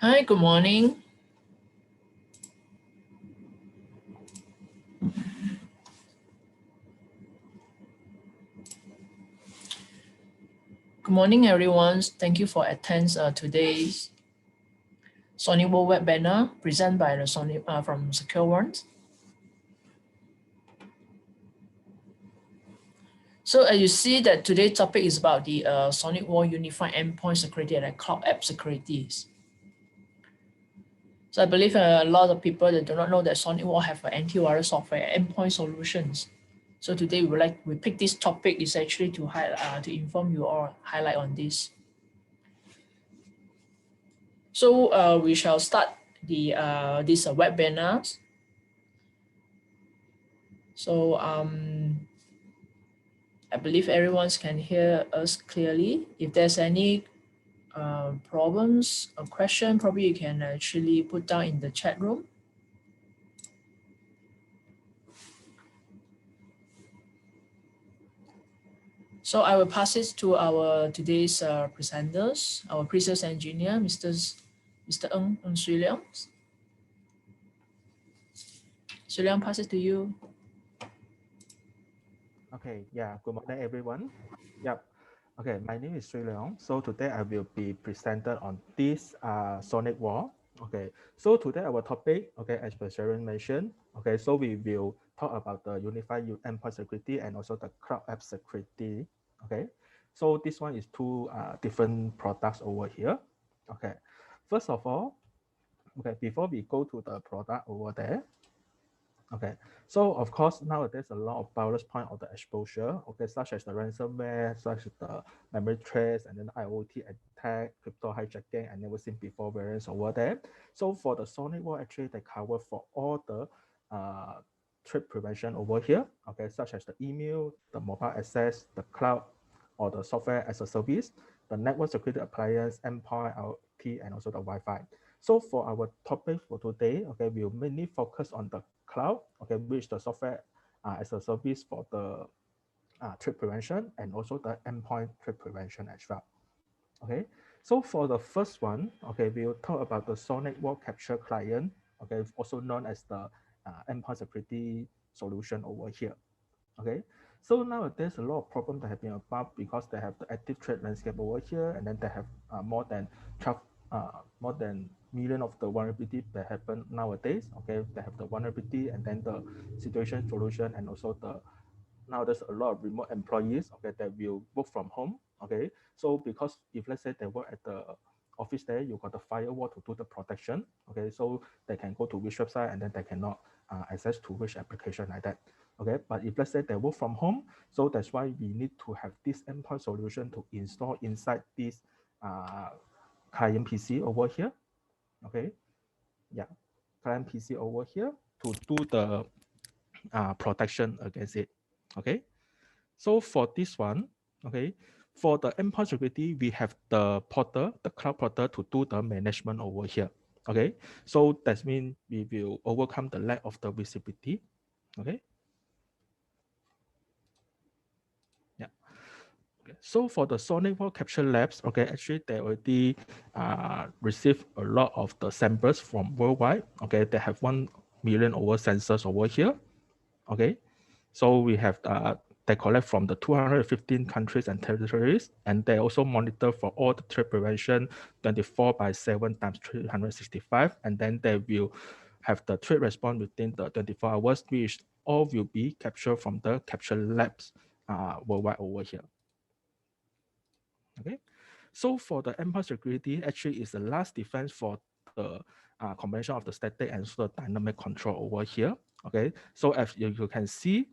Hi, good morning. Good morning, everyone. Thank you for attending today's Sonicwall webinar presented by the from SecureOne. So as you see that today's topic is about the Sonicwall Unified Endpoint Security and Cloud App Securities. So I believe a lot of people that do not know that Sonicwall have an antivirus software endpoint solutions. So today we pick this topic is actually to inform you or highlight on this. So we shall start the this webinars. So I believe everyone can hear us clearly. If there's any problems or question, probably you can actually put down in the chat room. So I will pass it to our today's presenters, our pre-sales engineer, Mr. Ng Sui Leong. Sui Leong, pass it to you. Okay, yeah, good morning, everyone. Yep. Okay, my name is Sui Leong. So today I will be presented on this Sonicwall. Okay, so today our topic, okay, as Sharon mentioned, okay, so we will talk about the unified endpoint security and also the cloud app security. Okay, so this one is two different products over here. Okay, first of all, okay, before we go to the product over there, okay, so of course nowadays a lot of virus point of the exposure, okay, such as the ransomware, such as the memory trace, and then IoT attack, crypto hijacking, I never seen before variants over there. So for the Sonicwall, actually they cover for all the threat prevention over here, okay, such as the email, the mobile access, the cloud, or the software as a service, the network security appliance, endpoint, IoT, and also the Wi-Fi. So for our topic for today, okay, we'll mainly focus on the cloud, okay, which the software as a service for the threat prevention and also the endpoint threat prevention as well. Okay, so for the first one, okay, we'll talk about the Sonicwall Capture Client, okay, also known as the endpoint security solution over here. Okay, so nowadays a lot of problems that have been about because they have the active threat landscape over here, and then they have more than 12, more than million of the vulnerability that happen nowadays. Okay, they have the vulnerability and then the situation solution, and also the now there's a lot of remote employees, okay, that will work from home. Okay, so because if let's say they work at the office there, you got the firewall to do the protection. Okay, so they can go to which website and then they cannot access to which application like that. Okay, but if let's say they work from home, so that's why we need to have this endpoint solution to install inside this client PC over here. Okay, yeah, client PC over here to do the protection against it. Okay, so for this one, okay, for the endpoint security, we have the portal, the cloud portal to do the management over here. Okay, so that means we will overcome the lack of the visibility. Okay. Yeah. Okay. So for the Sonicwall Capture Labs, okay, actually they already received a lot of the samples from worldwide. Okay, they have 1 million over sensors over here. Okay, so we have they collect from the 215 countries and territories, and they also monitor for all the threat prevention 24/7 times 365, and then they will have the threat response within the 24 hours, which all will be captured from the capture labs worldwide over here. Okay, so for the endpoint security, actually is the last defense for the combination of the static and also the dynamic control over here. Okay, so as you can see,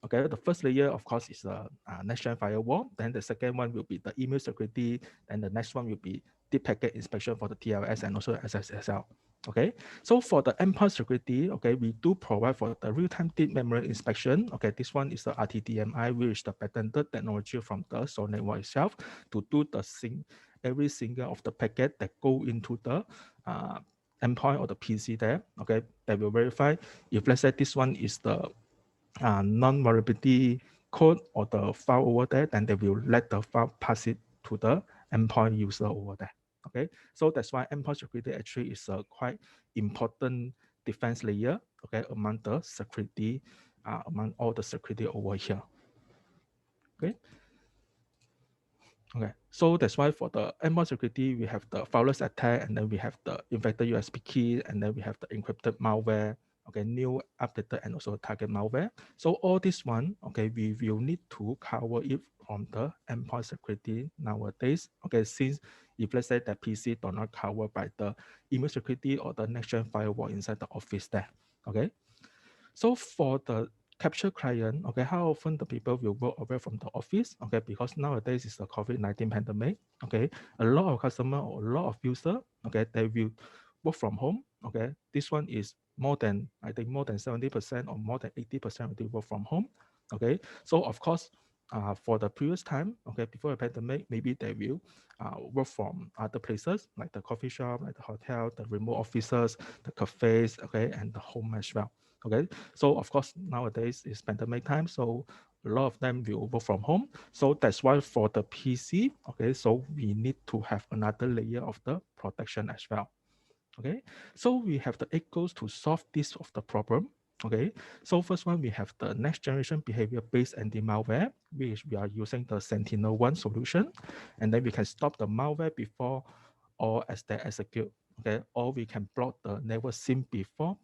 okay, the first layer of course is the next-gen firewall. Then the second one will be the email security. Then the next one will be deep packet inspection for the TLS and also SSL. Okay, so for the endpoint security, okay, we do provide for the real-time deep memory inspection. Okay, this one is the RTDMI, which is the patented technology from the Sonicwall itself to do the every single of the packet that go into the endpoint or the PC there. Okay, they will verify if let's say this one is the non-vulnerability code or the file over there, then they will let the file pass it to the endpoint user over there. Okay, so that's why endpoint security actually is a quite important defense layer, okay, among the security, among all the security over here. Okay. Okay, so that's why for the endpoint security, we have the fileless attack, and then we have the infected USB key, and then we have the encrypted malware, okay, new updated and also target malware. So all this one, okay, we will need to cover it from the endpoint security nowadays. Okay, since if let's say that PC do not cover by the email security or the next gen firewall inside the office there. Okay. So for the capture client, okay, how often the people will work away from the office? Okay, because nowadays is the COVID-19 pandemic. Okay, a lot of customer or a lot of user, okay, they will work from home. Okay, this one is more than, I think more than 70% or more than 80% they work from home. Okay, so of course, for the previous time, okay, before the pandemic, maybe they will work from other places like the coffee shop, like the hotel, the remote offices, the cafes, okay, and the home as well. Okay, so of course nowadays is pandemic time, so a lot of them will work from home. So that's why for the PC, okay, so we need to have another layer of the protection as well. Okay, so we have the 8 goals to solve this of the problem. Okay, so first one, we have the next generation behavior-based anti-malware, which we are using the Sentinel-1 solution, and then we can stop the malware before or as they execute. Okay, or we can block the never seen before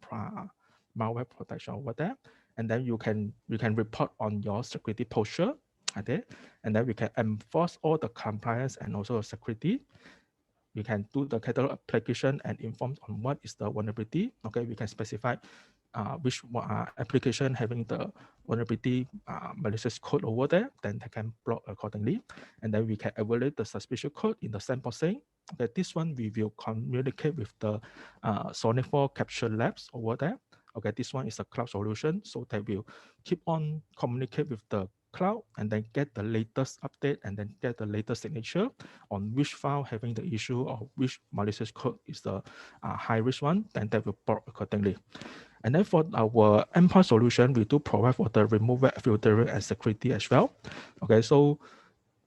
malware protection over there, and then you can report on your security posture. Okay, and then we can enforce all the compliance and also security. We can do the catalog application and inform on what is the vulnerability. Okay, we can specify which application having the vulnerability malicious code over there, then they can block accordingly. And then we can evaluate the suspicious code in the sandboxing. Okay, this one we will communicate with the Sonicwall capture labs over there. Okay, this one is a cloud solution, so they will keep on communicate with the cloud and then get the latest update and then get the latest signature on which file having the issue or which malicious code is the high risk one, then they will block accordingly. And then for our endpoint solution, we do provide for the remote web filtering and security as well. Okay, so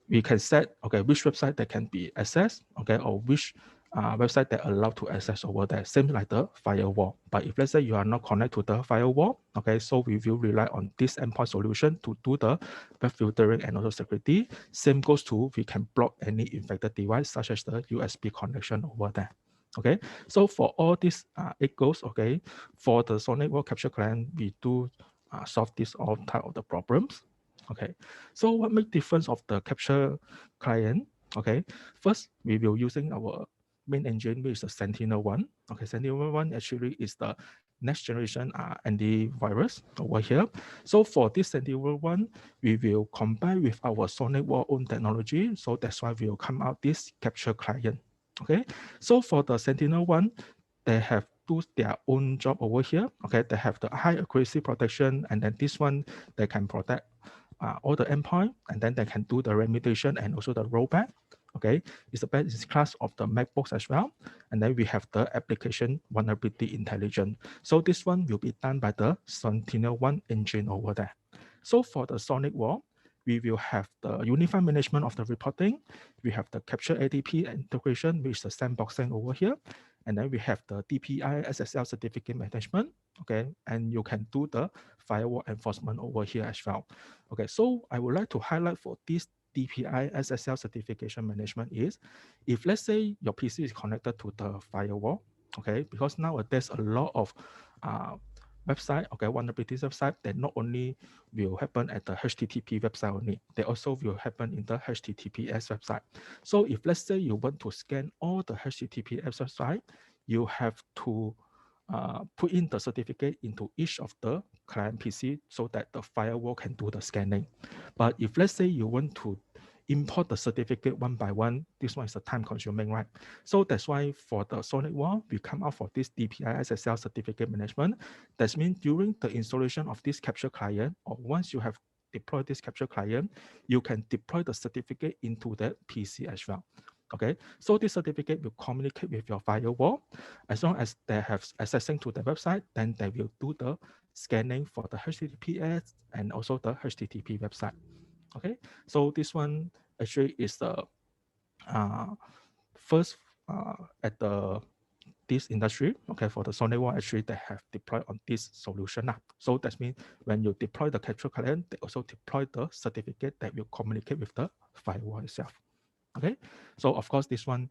we can set, okay, which website that can be accessed, okay, or which website that allowed to access over there, same like the firewall. But if let's say you are not connected to the firewall, okay, so we will rely on this endpoint solution to do the web filtering and also security. Same goes to, we can block any infected device such as the USB connection over there. Okay, so for all these 8 goals, okay, for the Sonicwall capture client, we do solve this all type of the problems. Okay, so what make difference of the capture client? Okay, first we will using our main engine, which is the Sentinel-1. Okay, Sentinel-1 actually is the next generation antivirus over here. So for this Sentinel-1, we will combine with our Sonicwall own technology. So that's why we will come out this capture client. Okay, so for the Sentinel-1, they have do their own job over here. Okay, they have the high accuracy protection, and then this one they can protect all the endpoint, and then they can do the remediation and also the rollback. Okay, it's the best class of the MacBooks as well. And then we have the application vulnerability intelligence. So this one will be done by the Sentinel-1 engine over there. So for the Sonicwall, we will have the unified management of the reporting. We have the capture ATP integration, which is the sandboxing over here. And then we have the DPI SSL certificate management. Okay, and you can do the firewall enforcement over here as well. Okay, so I would like to highlight for this DPI SSL certification management is, if let's say your PC is connected to the firewall, okay, because nowadays a lot of website, okay, vulnerability website that not only will happen at the HTTP website only, they also will happen in the HTTPS website. So if let's say you want to scan all the HTTPS website, you have to put in the certificate into each of the client PC so that the firewall can do the scanning. But if let's say you want to import the certificate one by one, this one is a time consuming, right? So that's why for the Sonicwall, we come out for this DPI SSL certificate management. That means during the installation of this capture client, or once you have deployed this capture client, you can deploy the certificate into the PC as well. Okay, so this certificate will communicate with your firewall. As long as they have accessing to the website, then they will do the scanning for the HTTPS and also the HTTP website. Okay, so this one actually is the first at this industry, okay, for the Sonicwall, actually they have deployed on this solution now. So that means when you deploy the capture client, they also deploy the certificate that will communicate with the firewall itself. Okay, so of course this one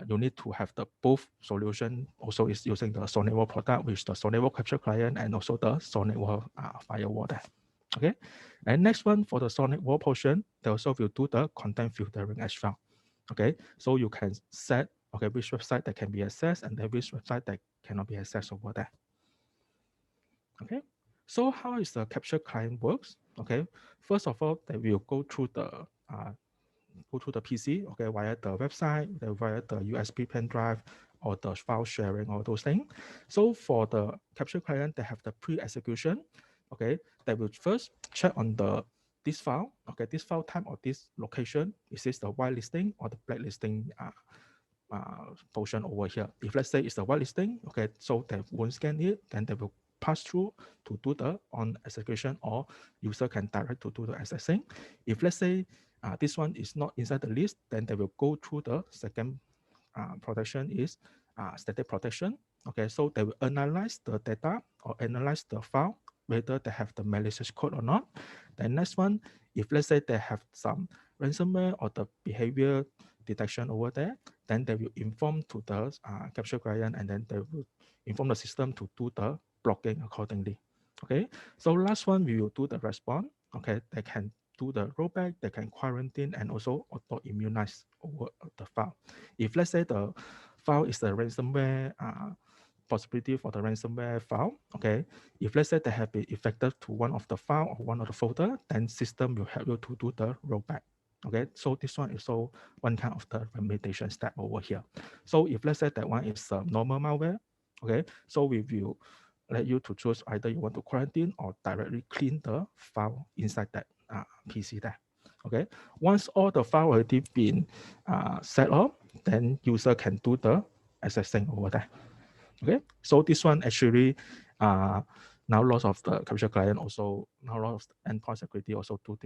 you need to have the both solution. Also is using the Sonicwall product, which the Sonicwall capture client and also the Sonicwall firewall there. Okay, and next one for the Sonicwall portion, they also will do the content filtering as well. Okay, so you can set okay which website that can be accessed and then which website that cannot be accessed over there. Okay, so how is the capture client works? Okay, first of all, they will go through the PC, okay, via the website, via the USB pen drive, or the file sharing, all those things. So for the capture client, they have the pre-execution, okay, they will first check on this file, okay, this file type or this location, is this the whitelisting or the blacklisting portion over here. If let's say it's the whitelisting, okay, so they won't scan it, then they will pass through to do the on execution, or user can direct to do the accessing. If let's say this one is not inside the list, then they will go through the second protection is static protection. Okay, so they will analyze the data or analyze the file, whether they have the malicious code or not. Then next one, if let's say they have some ransomware or the behavior detection over there, then they will inform to the capture client, and then they will inform the system to do the blocking accordingly. Okay, so last one we will do the response. Okay, they can do the rollback, they can quarantine and also auto immunize over the file. If let's say the file is the ransomware possibility for the ransomware file, okay, if let's say they have been affected to one of the file or one of the folder, then system will help you to do the rollback. Okay, so this one is so one kind of the remediation step over here. So if let's say that one is normal malware, okay, so we will let you to choose either you want to quarantine or directly clean the file inside that PC there. Okay, once all the file already been set up, then user can do the accessing over there. Okay, so this one actually now lots of the capture client also now lots of endpoint security also do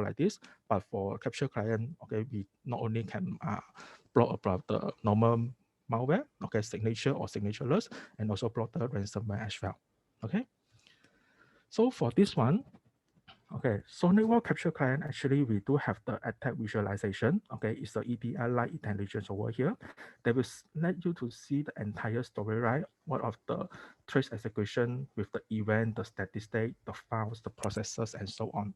like this. But for capture client, okay, we not only can block about the normal malware, okay, signature or signatureless, and also block the ransomware as well. Okay, so for this one, okay, Sonicwall capture client, actually we do have the attack visualization. Okay, it's the EDR light intelligence over here. They will let you to see the entire story, right? What of the trace execution with the event, the statistic, the files, the processes, and so on.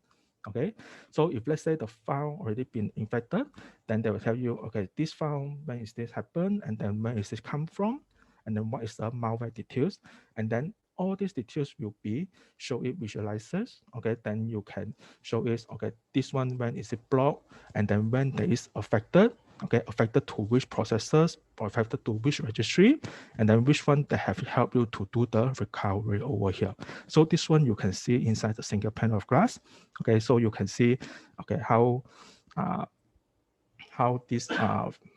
Okay, so if let's say the file already been infected, then they will tell you, okay, this file, when is this happen, and then where is this come from, and then what is the malware details, and then all these details will be show it visualizes. Okay, then you can show it, okay, this one when is it blocked, and then when there is affected, okay, affected to which processes or affected to which registry, and then which one that have helped you to do the recovery over here. So this one you can see inside the single pane of glass. Okay, so you can see, okay, how this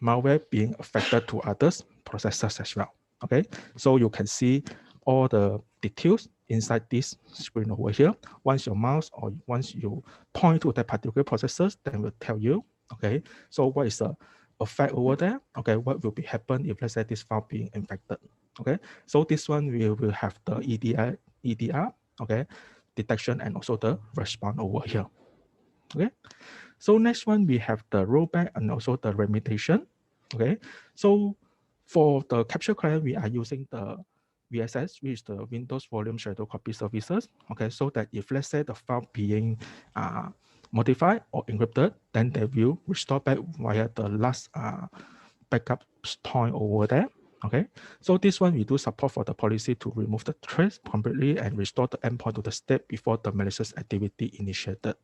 malware being affected to others processes as well. Okay, so you can see all the details inside this screen over here. Once your mouse or once you point to that particular processes, then will tell you, okay, so what is the effect over there? Okay, what will be happen if let's say this file being infected? Okay, so this one we will have the EDR, okay, detection and also the response over here. Okay, so next one we have the rollback and also the remediation. Okay, so for the capture client, we are using the VSS, which is the Windows Volume Shadow Copy Services. Okay, so that if let's say the file being modified or encrypted, then they will restore back via the last backup point over there. Okay, so this one we do support for the policy to remove the trace completely and restore the endpoint to the state before the malicious activity initiated.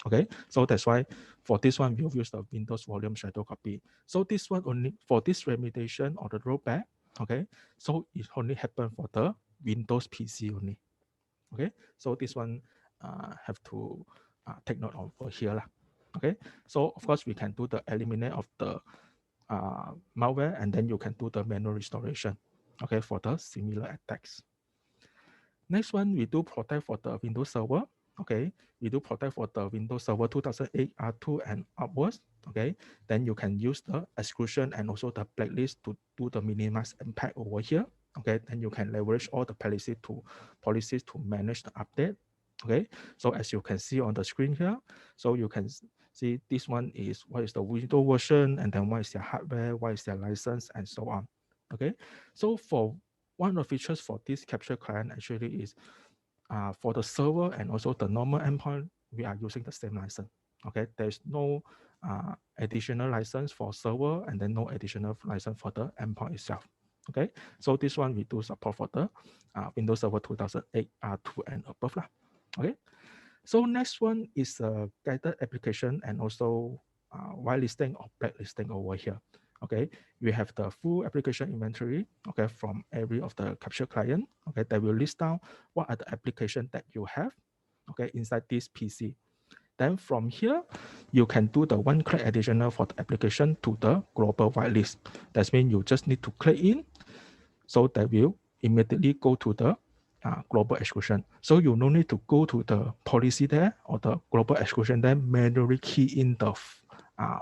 Okay, so that's why for this one we'll use the Windows Volume Shadow Copy. So this one only for this remediation or the rollback. Okay, so it only happen for the Windows PC only. Okay, so this one have to take note over here lah. Okay, so of course we can do the eliminate of the malware, and then you can do the manual restoration. Okay, for the similar attacks. Next one we do protect for the Windows Server. okay, we do protect for the Windows Server 2008 R2 and upwards, okay, then you can use the exclusion and also the blacklist to do the minimize impact over here, okay, then you can leverage all the policies to manage the update, okay. So as you can see on the screen here, so you can see this one is what is the Windows version, and then what is their hardware, what is their license, and so on, okay. So for one of the features for this capture client actually is for the server and also the normal endpoint, we are using the same license. Okay, there's no additional license for server and then no additional license for the endpoint itself. Okay, so this one we do support for the Windows Server 2008 R2 and above lah. Okay, so next one is a guided application and also whitelisting or blacklisting over here. Okay, we have the full application inventory, okay, from every of the capture client, okay, that will list down what are the applications that you have, okay, inside this PC. Then from here, you can do the one-click additional for the application to the global whitelist. That means you just need to click in, so that will immediately go to the global exclusion. So you no need to go to the policy there or the global exclusion there, manually key in the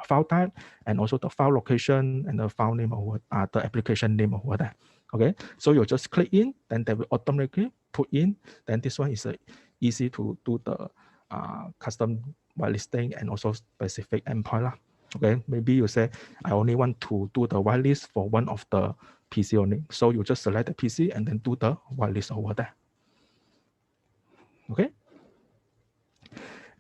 file type and also the file location and the file name over the application name over there. Okay, so you just click in, then they will automatically put in. Then this one is easy to do the custom whitelisting and also specific endpoint lah. Okay, maybe you say I only want to do the whitelist for one of the PC only. So you just select the PC and then do the whitelist over there. Okay.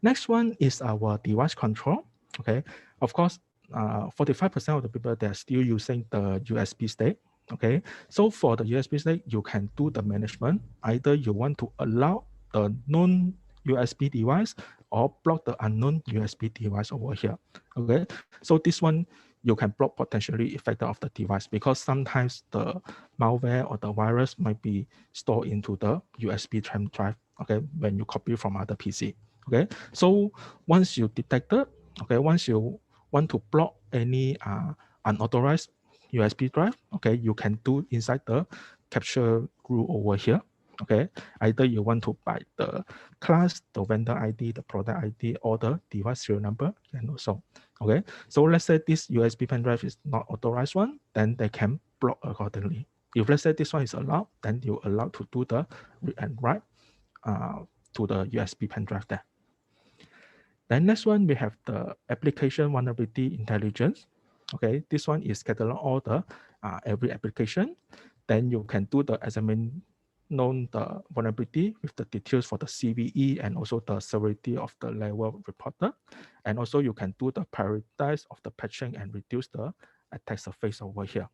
Next one is our device control. Okay. Of course, 45% of the people, they're still using the USB stick. Okay. So for the USB stick, you can do the management. Either you want to allow the non-USB device or block the unknown USB device over here. Okay. So this one, you can block potentially affected of the device because sometimes the malware or the virus might be stored into the USB thumb drive, okay, when you copy from other PC. Okay, so once you detect it, okay, once you want to block any unauthorized USB drive, okay, you can do inside the capture group over here. Okay, either you want to buy the class, the vendor ID, the product ID, or the device serial number, and also. Okay, so let's say this USB pen drive is not authorized one, then they can block accordingly. If let's say this one is allowed, then you allow to do the read and write to the USB pen drive there. Then next one, we have the application vulnerability intelligence. Okay, this one is catalog all the every application. Then you can do the examine known the vulnerability with the details for the CVE and also the severity of the level reported. And also you can do the prioritize of the patching and reduce the attack surface over here.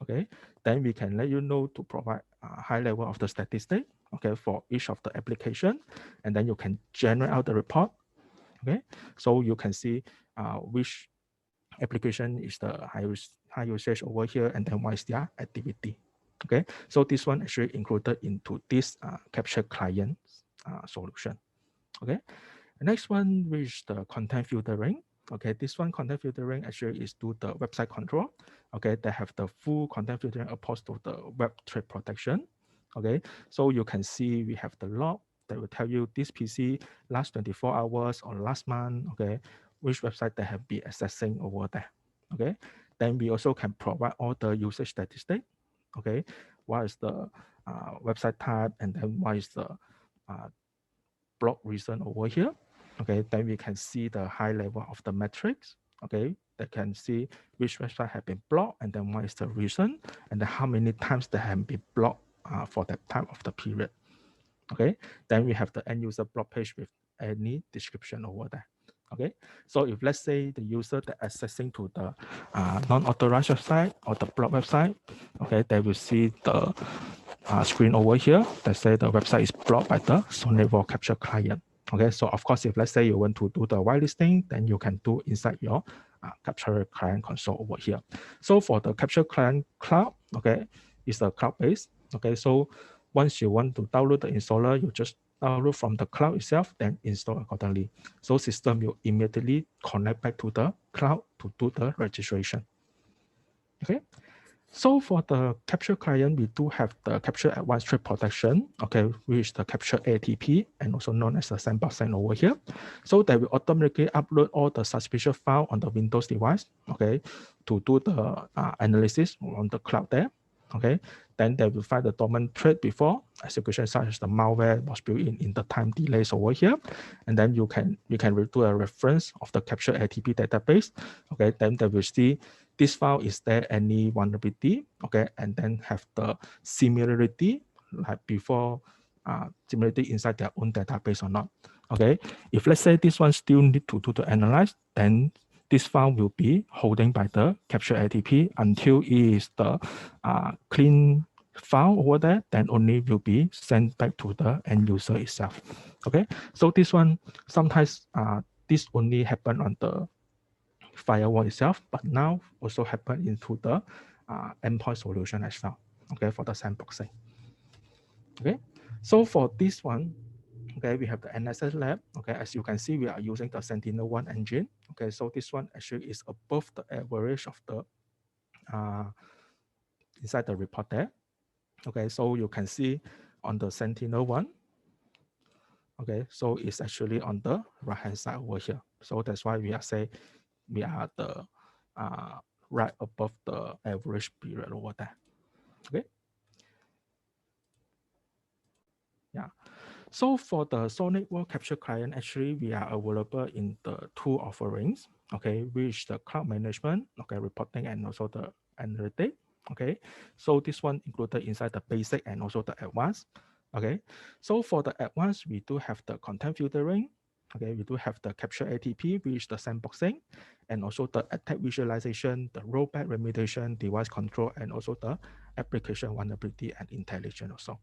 Okay, then we can let you know to provide a high level of the statistic, okay, for each of the application. And then you can generate out the report. Okay, so you can see which application is the high usage over here and then what is their activity. Okay, so this one actually included into this capture client solution. Okay, the next one is the content filtering. Okay, this one content filtering actually is to the website control. Okay, they have the full content filtering opposed to the web threat protection. Okay, so you can see we have the log that will tell you this PC last 24 hours or last month, okay, which website they have been accessing over there. Okay, then we also can provide all the usage statistics. Okay, what is the website type and then what is the block reason over here. Okay, then we can see the high level of the metrics. Okay, they can see which website have been blocked and then what is the reason and then how many times they have been blocked for that time of the period. Okay, then we have the end user block page with any description over there. Okay, so if let's say the user that accessing to the non-authorized website or the block website, okay, they will see the screen over here that say the website is blocked by the Sonicwall capture client. Okay, so of course, if let's say you want to do the whitelisting, then you can do inside your capture client console over here. So for the capture client cloud, okay, it's a cloud based. Okay, so once you want to download the installer, you just download from the cloud itself, then install accordingly. So system will immediately connect back to the cloud to do the registration. Okay. So for the capture client, we do have the capture advanced threat protection, okay, which is the capture ATP and also known as the sandboxing over here. So that will automatically upload all the suspicious file on the Windows device, okay, to do the analysis on the cloud there, okay. Then they will find the dormant threat before execution, such as the malware was built in the time delays over here, and then you can do a reference of the capture ATP database, okay. Then they will see this file, is there any vulnerability, okay, and then have the similarity like before, similarity inside their own database or not, okay. If let's say this one still need to do the analyze, then this file will be holding by the capture ATP until it is the clean file over there, then only will be sent back to the end user itself, okay. So this one sometimes this only happen on the firewall itself, but now also happen into the endpoint solution as well, okay, for the sandboxing. Okay, so for this one, okay, we have the NSS lab. Okay, as you can see, we are using the Sentinel-1 engine. Okay, so this one actually is above the average of the inside the report there. Okay, so you can see on the Sentinel-1. Okay, so it's actually on the right-hand side over here. So that's why we are saying we are the right above the average period over there. Okay. Yeah. So for the Sonicwall capture client, actually we are available in the two offerings. Okay, which the cloud management, okay, reporting, and also the analytic. Okay, so this one included inside the basic and also the advanced. Okay, so for the advanced, we do have the content filtering. Okay, we do have the capture ATP, which is the sandboxing, and also the attack visualization, the rollback remediation, device control, and also the application vulnerability and intelligence also.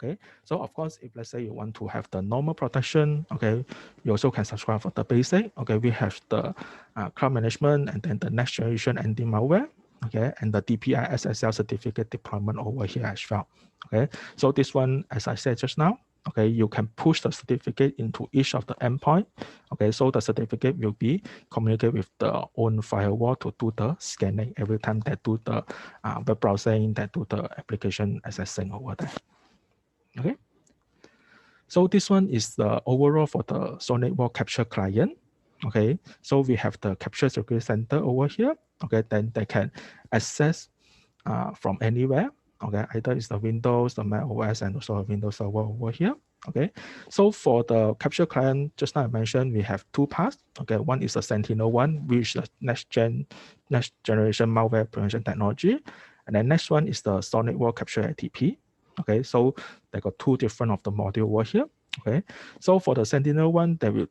Okay, so of course, if let's say you want to have the normal protection, okay, you also can subscribe for the basic. Okay, we have the cloud management and then the next generation anti-malware. Okay, and the DPI SSL certificate deployment over here as well. Okay, so this one, as I said just now, okay, you can push the certificate into each of the endpoint. Okay, so the certificate will be communicate with the own firewall to do the scanning every time they do the web browsing, that do the application accessing over there. Okay, so this one is the overall for the Sonicwall capture client. Okay, so we have the capture security center over here. Okay, then they can access from anywhere. Okay, either it's the Windows, the Mac OS, and also a Windows Server over here. Okay, so for the capture client, just now I mentioned we have two parts. Okay, one is the Sentinel-1, which is the next generation malware prevention technology, and then next one is the Sonicwall capture ATP. Okay, so they got two different of the module over here. Okay, so for the Sentinel-1, they will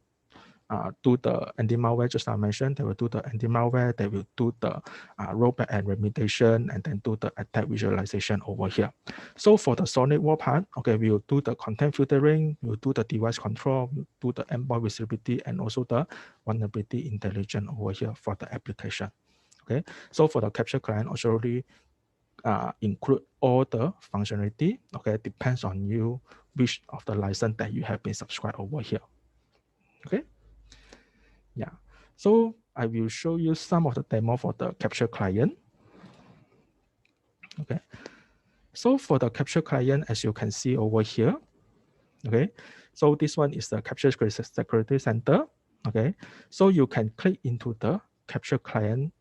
do the anti-malware, just I mentioned, they will do the anti-malware, they will do the rollback and remediation, and then do the attack visualization over here. So for the Sonicwall part, okay, we will do the content filtering, we will do the device control, we will do the endpoint visibility, and also the vulnerability intelligence over here for the application. Okay, so for the capture client, also already include all the functionality. Okay, depends on you which of the license that you have been subscribed over here. Okay, yeah. So I will show you some of the demo for the capture client. Okay, so for the capture client, as you can see over here. Okay, so this one is the capture security center. Okay, so you can click into the capture client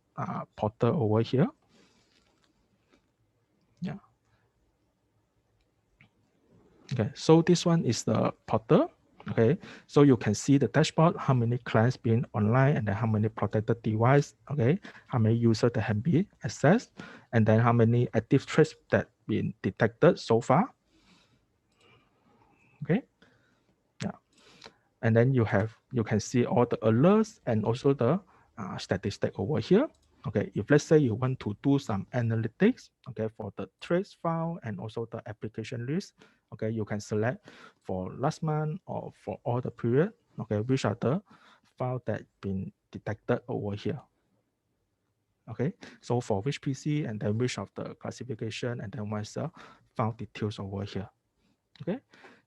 portal over here. Yeah. Okay, so this one is the portal. Okay, so you can see the dashboard, how many clients being online, and then how many protected device, okay, how many users that have been accessed, and then how many active threats that been detected so far. Okay, yeah, and then you can see all the alerts and also the statistic over here. Okay, if let's say you want to do some analytics, okay, for the trace file and also the application list, okay, you can select for last month or for all the period, okay, which are the file that been detected over here. Okay, so for which PC and then which of the classification and then what's the file details over here. Okay,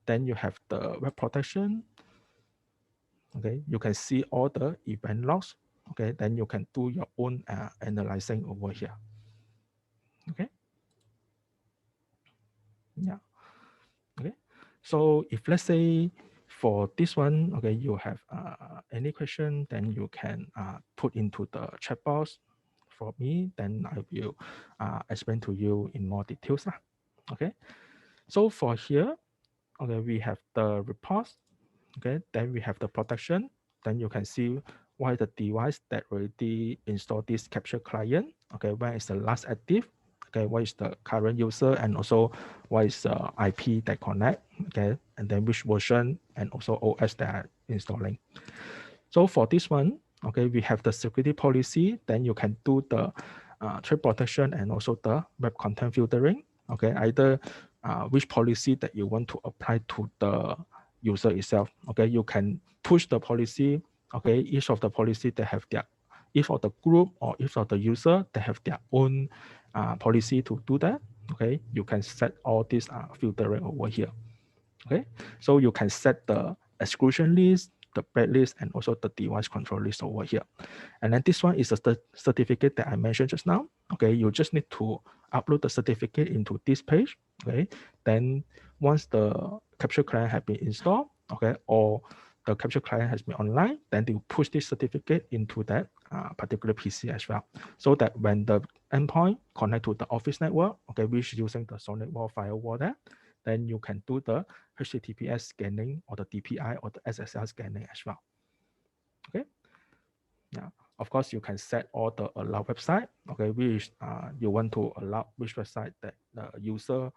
then you have the web protection. Okay, you can see all the event logs. Okay, then you can do your own analyzing over here. Okay. Yeah. Okay. So if let's say for this one, okay, you have any question, then you can put into the chat box for me. Then I will explain to you in more details. Okay. So for here, okay, we have the reports. Okay. Then we have the protection. Then you can see why the device that already installed this capture client. Okay. When is the last active? Okay. What is the current user, and also what is the IP that connect? Okay. And then which version and also OS that are installing. So for this one, okay, we have the security policy. Then you can do the threat protection and also the web content filtering. Okay, either which policy that you want to apply to the user itself. Okay, you can push the policy. Okay, each of the policy they have their, each of the group or each of the user they have their own policy to do that. Okay, you can set all this filtering over here. Okay, so you can set the exclusion list, the bad list, and also the device control list over here. And then this one is the certificate that I mentioned just now. Okay, you just need to upload the certificate into this page. Okay, then once the capture client has been installed, okay, or the capture client has been online, then they will push this certificate into that particular PC as well. So that when the endpoint connect to the office network, okay, which is using the Sonicwall firewall there, then you can do the HTTPS scanning or the DPI or the SSL scanning as well. Okay. Yeah. Of course, you can set all the allow website. Okay, which you want to allow which website that the user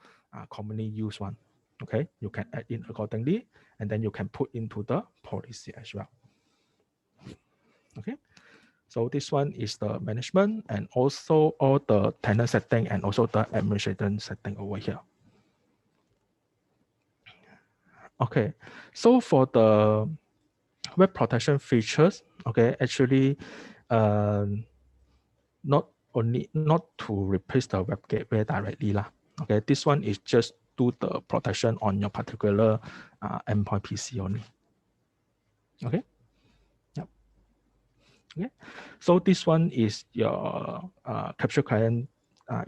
commonly use one. Okay, you can add in accordingly, and then you can put into the policy as well. Okay. So this one is the management and also all the tenant setting and also the administration setting over here. Okay, so for the web protection features, okay, actually, not to replace the web gateway directly lah. Okay, this one is just do the protection on your particular endpoint PC only. Okay. Yep. Okay. So this one is your capture client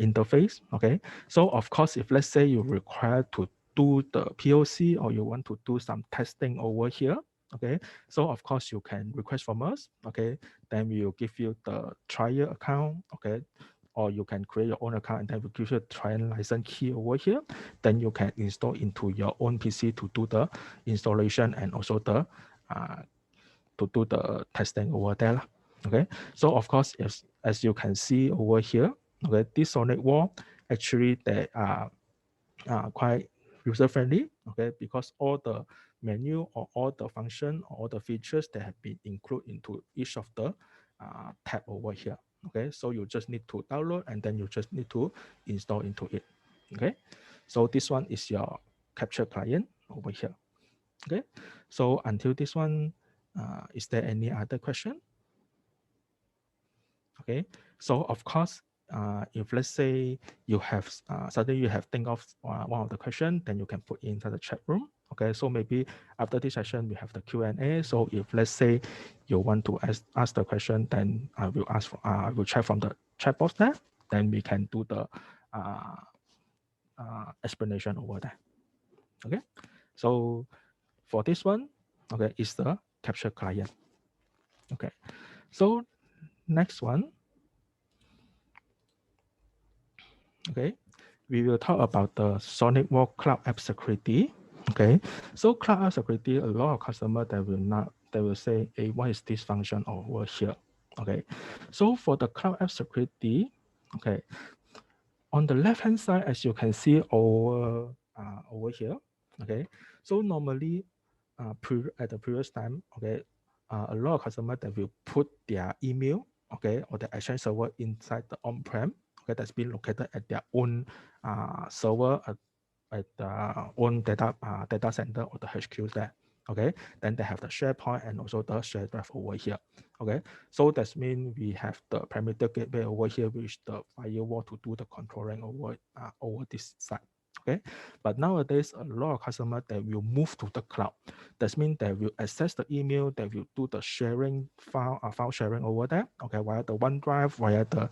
interface. Okay. So of course, if let's say you require to do the POC or you want to do some testing over here, okay, so of course you can request from us. Okay, then we will give you the trial account. Okay, or you can create your own account and then we'll give you a trial license key over here. Then you can install into your own PC to do the installation and also the to do the testing over there. Okay, so of course, as you can see over here, okay, this Sonicwall actually they are quite user friendly. Okay, because all the menu or all the function or all the features that have been included into each of the tab over here. Okay, so you just need to download and then you just need to install into it. Okay, so this one is your capture client over here. Okay, so until this one, is there any other question? Okay, so of course, if let's say you have suddenly you have think of one of the question, then you can put into the chat room. Okay, so maybe after this session we have the Q&A. So if let's say you want to ask the question, then I will ask for, I will check from the chat box there. Then we can do the explanation over there. Okay, so for this one, okay, is the capture client. Okay, so next one, okay, we will talk about the Sonicwall Cloud App Security. Okay, so Cloud App Security, a lot of customers they will say, hey, what is this function over here? Okay, so for the Cloud App Security, okay, on the left hand side, as you can see over here, okay, so normally at the previous time, okay, a lot of customers that will put their email, okay, or the Exchange server inside the on-prem, okay, that's been located at their own server at their own data center or the HQs there. Okay, then they have the SharePoint and also the share drive over here. Okay, so that means we have the perimeter gateway over here, which the firewall to do the controlling over this side. Okay, but nowadays a lot of customers they will move to the cloud. That means they will access the email, they will do the sharing file sharing over there. Okay, via the OneDrive, via the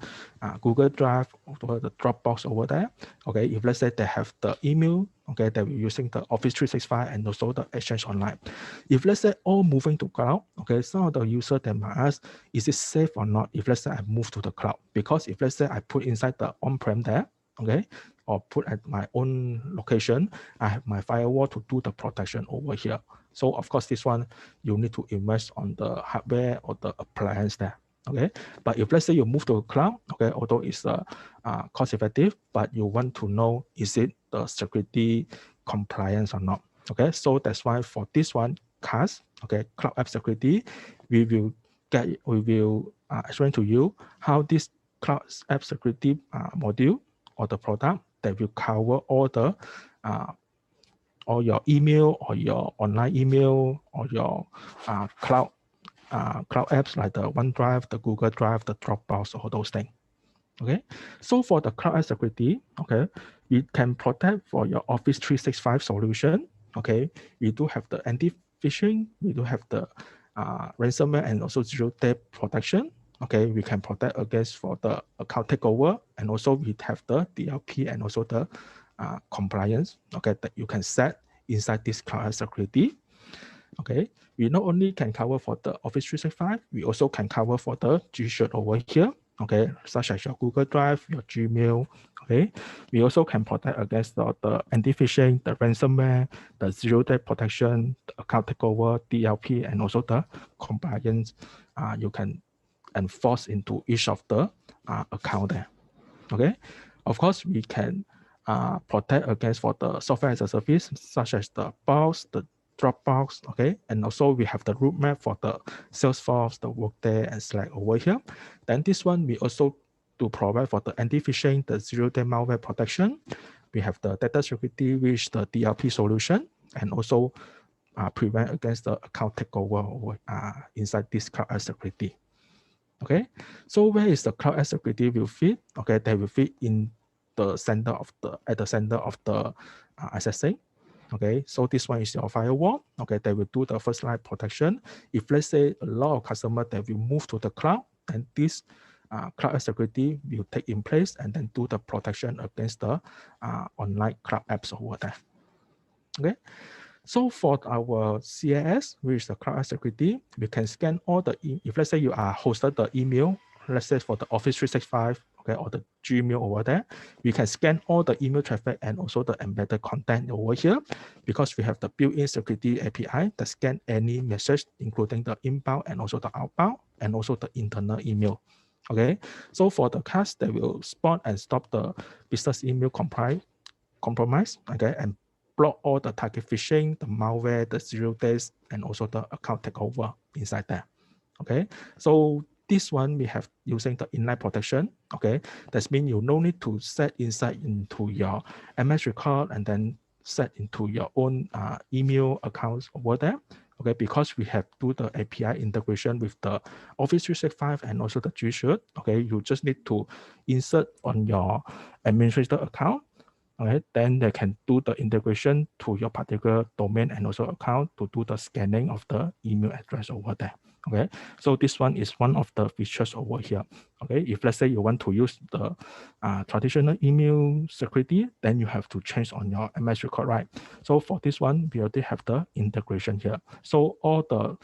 Google Drive, or the Dropbox over there. Okay, if let's say they have the email, okay, they will using the Office 365 and also the Exchange Online. If let's say all moving to cloud, okay, some of the users they might ask, is it safe or not? If let's say I move to the cloud, because if let's say I put inside the on-prem there, okay, or put at my own location, I have my firewall to do the protection over here. So of course, this one, you need to invest on the hardware or the appliance there. Okay, but if let's say you move to a cloud, okay, although it's cost effective, but you want to know, is it the security compliance or not? Okay, so that's why for this one, CAS, okay, Cloud App Security, we will explain to you how this Cloud App Security module or the product that will cover all the or your email or your online email or your cloud apps like the OneDrive, the Google Drive, the Dropbox, all those things. Okay, so for the cloud app security, okay, we can protect for your Office 365 solution. Okay, we do have the anti-phishing, we do have the ransomware and also zero-day protection. Okay, we can protect against for the account takeover, and also we have the DLP and also the compliance. Okay, that you can set inside this cloud app security. Okay, we not only can cover for the Office 365, we also can cover for the G Suite over here. Okay, such as your Google Drive, your Gmail. Okay, we also can protect against the anti-phishing, the ransomware, the zero-day protection, the account takeover, DLP, and also the compliance. You can enforce into each of the account there. Okay, of course we can protect against for the software as a service, such as the Box, the Dropbox, okay, and also we have the roadmap for the Salesforce, the Workday, and Slack over here. Then this one we also to provide for the anti-phishing, the zero-day malware protection. We have the data security, which the DLP solution, and also prevent against the account takeover inside this cloud app security. Okay, so where is the cloud app security will fit? Okay, they will fit in the center of the SSA. Okay, so this one is your firewall. Okay, they will do the first line protection. If let's say a lot of customers that will move to the cloud, then this cloud security will take in place and then do the protection against the online cloud apps over there. Okay, so for our CAS, which is the cloud security, we can scan all the, if let's say you are hosted the email, let's say for the Office 365, okay, or the Gmail over there, we can scan all the email traffic and also the embedded content over here, because we have the built-in security API that scan any message, including the inbound and also the outbound, and also the internal email. Okay, so for the CAS, they will spot and stop the business email compromise, okay, and block all the target phishing, the malware, the zero days, and also the account takeover inside there. Okay, so this one we have using the inline protection. Okay, that means you no need to set inside into your MS record and then set into your own email accounts over there. Okay, because we have do the API integration with the Office 365 and also the G Suite. Okay, you just need to insert on your administrator account. Okay, then they can do the integration to your particular domain and also account to do the scanning of the email address over there. Okay, so this one is one of the features over here. Okay, if let's say you want to use the traditional email security, then you have to change on your MS record, right? So for this one, we already have the integration here. So all the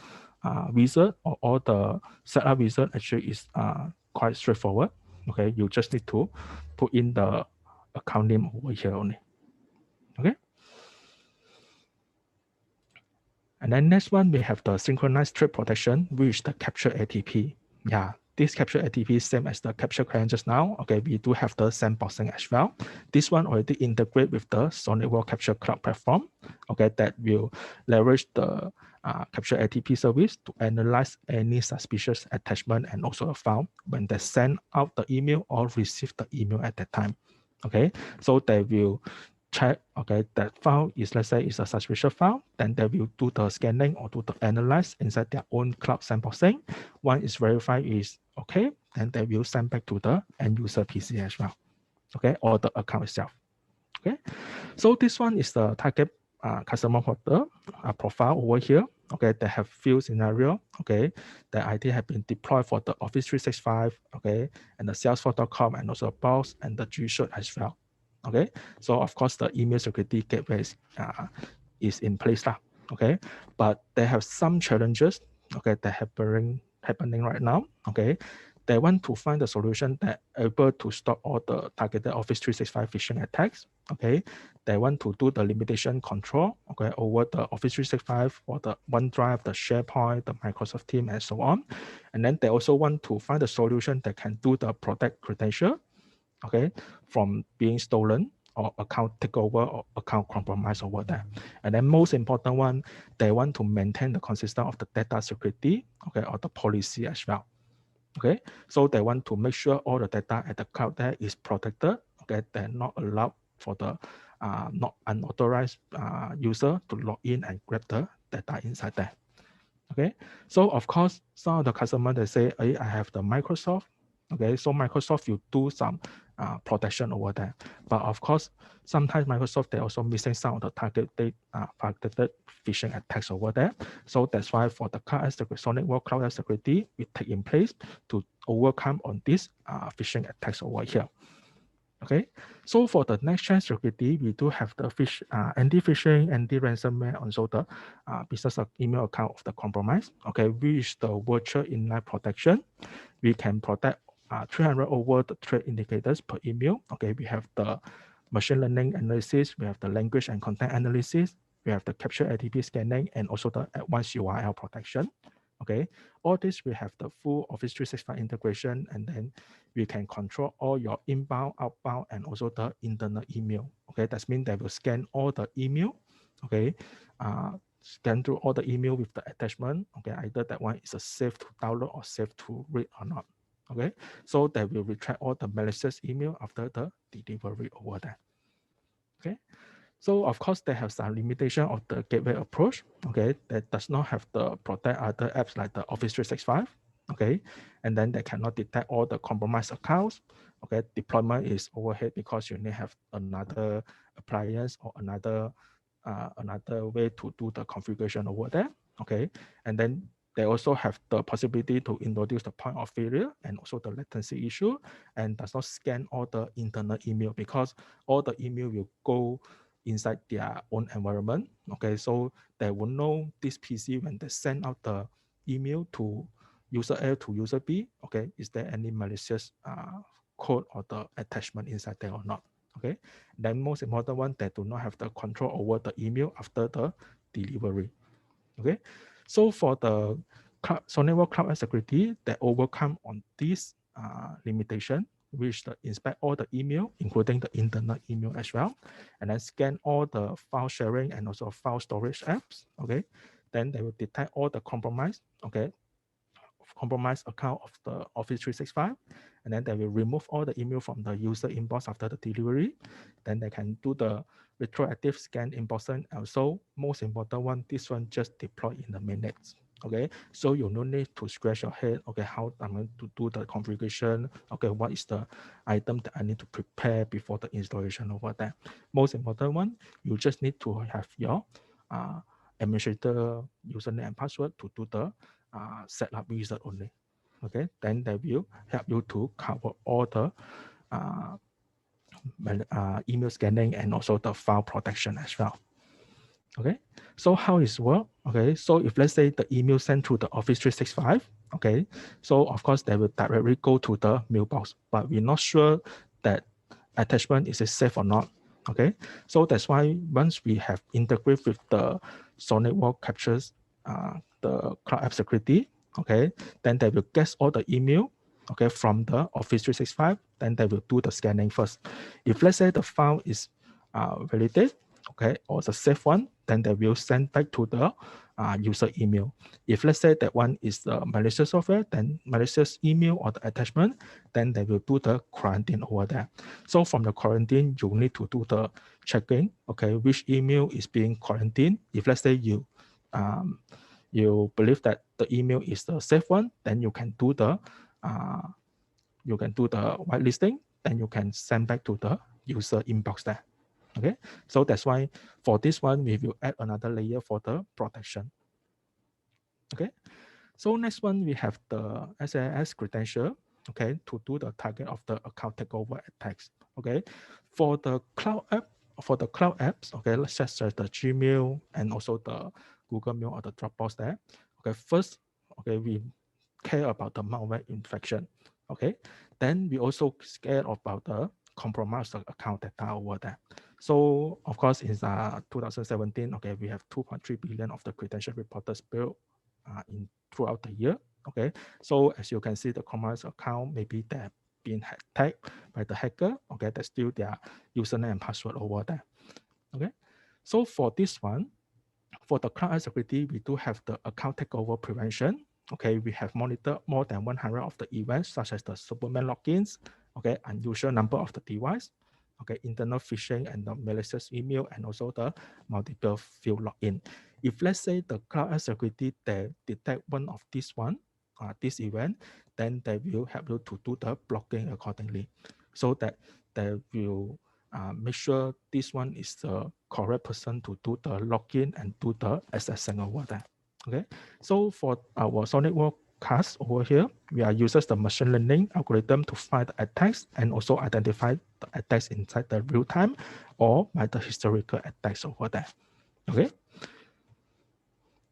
wizard or all the setup wizard actually is quite straightforward. Okay, you just need to put in the account name over here only. Okay. And then next one, we have the synchronized threat protection, which is the capture ATP. Yeah, this capture ATP is same as the capture client just now. Okay, we do have the sandboxing as well. This one already integrate with the Sonicwall Capture Cloud platform. Okay, that will leverage the capture ATP service to analyze any suspicious attachment and also a file when they send out the email or receive the email at that time. Okay, so they will check, okay, that file is, let's say, is a suspicious file, then they will do the scanning or do the analyze inside their own cloud sandboxing. One is verified is okay, then they will send back to the end user PC as well, okay, or the account itself. Okay, So this one is the target customer portal profile over here. Okay, they have few scenario. Okay, the ID have been deployed for the Office 365. Okay, and the Salesforce.com and also Box and the G Suite as well. Okay, so of course the email security gateway is in place now. Okay, but they have some challenges. Okay, that happening right now. Okay, they want to find a solution that able to stop all the targeted Office 365 phishing attacks. Okay, they want to do the limitation control. Okay, over the Office 365 or the OneDrive, the SharePoint, the Microsoft Teams, and so on. And then they also want to find a solution that can do the protect credential. Okay, from being stolen or account takeover or account compromise over there. And then most important one, they want to maintain the consistency of the data security, okay, or the policy as well. Okay, so they want to make sure all the data at the cloud there is protected. Okay, they're not allowed for the not unauthorized user to log in and grab the data inside there. Okay, so of course, some of the customers they say, hey, I have the Microsoft. Okay, so Microsoft you do some protection over there, but of course, sometimes Microsoft they also missing some of the targeted phishing attacks over there. So that's why for the cloud Sonicwall cloud security, we take in place to overcome on this phishing attacks over here. Okay, so for the next gen security, we do have the anti-phishing, anti-ransomware, also the business email account of the compromise. Okay, which the virtual inline protection. We can protect 300 over the threat indicators per email. Okay, we have the machine learning analysis, we have the language and content analysis, we have the capture ATP scanning, and also the advanced URL protection. Okay, all this we have the full Office 365 integration, and then we can control all your inbound, outbound, and also the internal email. Okay, that means they will scan all the email. Okay, scan through all the email with the attachment. Okay, either that one is a safe to download or safe to read or not. Okay, so they will retract all the malicious email after the delivery over there. Okay, so of course they have some limitation of the gateway approach. Okay, that does not have the protect other apps like the Office 365. Okay, and then they cannot detect all the compromised accounts. Okay, deployment is overhead because you need have another appliance or another way to do the configuration over there. Okay, and then they also have the possibility to introduce the point of failure and also the latency issue, and does not scan all the internal email because all the email will go inside their own environment. Okay, so they will know this PC when they send out the email to user A to user B. Okay, is there any malicious code or the attachment inside there or not? Okay, then most important one, they do not have the control over the email after the delivery. Okay, so for the Sonicwall Cloud Security, they overcome on this limitation, which inspect all the email, including the internal email as well, and then scan all the file sharing and also file storage apps. Okay, then they will detect all the compromise. Okay, compromised account of the Office 365, and then they will remove all the email from the user inbox after the delivery. Then they can do the retroactive scan inbox, and also most important one, this one just deploy in the minutes. Okay, so you no need to scratch your head. Okay, how I'm going to do the configuration. Okay, what is the item that I need to prepare before the installation over there? Most important one, you just need to have your administrator username and password to do the setup wizard only. Okay, then they will help you to cover all the email scanning and also the file protection as well. Okay, so how it works? Okay, so if let's say the email sent to the Office 365, okay, so of course they will directly go to the mailbox, but we're not sure that attachment is it safe or not. Okay, so that's why once we have integrated with the Sonicwall captures the cloud app security, okay, then they will get all the email, okay, from the Office 365, then they will do the scanning first. If let's say the file is validated, okay, or it's a safe one, then they will send back to the user email. If let's say that one is the malicious software, then malicious email or the attachment, then they will do the quarantine over there. So from the quarantine, you need to do the checking, okay, which email is being quarantined. If let's say you believe that the email is the safe one, then you can do the whitelisting, then you can send back to the user inbox there. Okay, so that's why for this one, we will add another layer for the protection. Okay, so next one, we have the SAS credential, okay, to do the target of the account takeover attacks. Okay, for the cloud apps, okay, let's just search the Gmail and also the Google Mail or the Dropbox there. Okay, first, okay, we care about the malware infection. Okay, then we also scared about the compromised account data over there. So of course, in 2017, okay, we have 2.3 billion of the credential reported spill in throughout the year. Okay, so as you can see, the commerce account maybe they have been attacked by the hacker. Okay, that's still their username and password over there. Okay, so for this one, for the cloud security, we do have the account takeover prevention. Okay, we have monitored more than 100 of the events, such as the Superman logins, okay, unusual number of the device, okay, internal phishing and the malicious email, and also the multiple field login. If let's say the cloud security they detect one of this this event, then they will help you to do the blocking accordingly, so that they will make sure this one is the correct person to do the login and do the accessing over there. Okay, so for our Sonicwall CAS over here, we are uses the machine learning algorithm to find the attacks and also identify the attacks inside the real time or by the historical attacks over there. Okay.